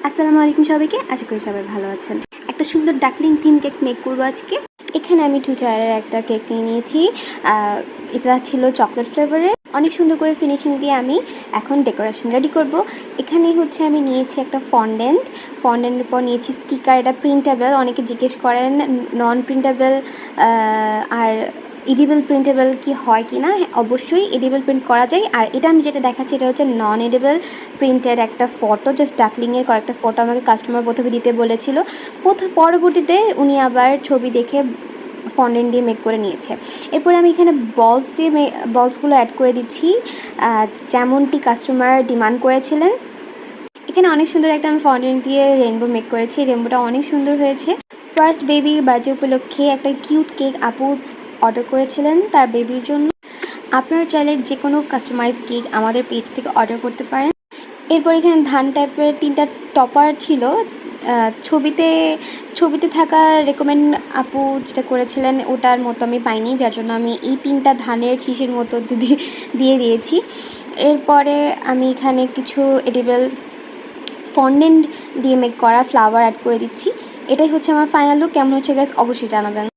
আসসালামু আলাইকুম সবাইকে, আশা করি সবাই ভালো আছেন। একটা সুন্দর ডাকলিং থিম কেক মেক করবো আজকে। এখানে আমি 2 টায়ারের একটা কেক নিয়ে নিয়েছি। এটা ছিল চকলেট ফ্লেভারের। অনেক সুন্দর করে ফিনিশিং দিয়ে আমি এখন ডেকোরেশন রেডি করব। এখানে হচ্ছে আমি নিয়েছি একটা ফন্ডেন্টের পর নিয়েছি স্টিকার। এটা প্রিন্টেবল, অনেকে জিজ্ঞেস করেন নন প্রিন্টেবল আর এডিবল প্রিন্টেবল কি হয় কি না। অবশ্যই এডিবল প্রিন্ট করা যায়। আর এটা আমি যেটা দেখাচ্ছি এটা হচ্ছে নন এডিবল প্রিন্টের একটা ফটো, জাস্ট ডাকলিংয়ের কয়েকটা ফটো আমাকে কাস্টমার প্রথমে দিতে বলেছিল। পরবর্তীতে উনি আবার ছবি দেখে ফন্ডেন্ট দিয়ে মেক করে নিয়েছে। এরপরে আমি এখানে বলসগুলো অ্যাড করে দিচ্ছি যেমনটি কাস্টমার ডিমান্ড করেছিলেন। এখানে অনেক সুন্দর একটা আমি ফন্ডেন্ট দিয়ে রেনবো মেক করেছি। রেনবোটা অনেক সুন্দর হয়েছে। ফার্স্ট বেবির বার্থডে উপলক্ষে একটা কিউট কেক আপু অর্ডার করেছিলেন তার বেবির জন্য। আপনারা চাইলে যে কোনো কাস্টমাইজ কেক আমাদের পেজ থেকে অর্ডার করতে পারেন। এরপর এখানে ধান টাইপের 3টা টপার ছিল। ছবিতে থাকা রেকমেন্ড আপু যেটা করেছিলেন ওটার মতো আমি পাইনি, যার জন্য আমি এই 3টা ধানের শীষের মতো দিয়ে দিয়েছি। এরপরে আমি এখানে কিছু এডিবল ফন্ডেন্ট দিয়ে মেক করা ফ্লাওয়ার অ্যাড করে দিচ্ছি। এটাই হচ্ছে আমার ফাইনাল লুক। কেমন হচ্ছে গাইস অবশ্যই জানাবেন।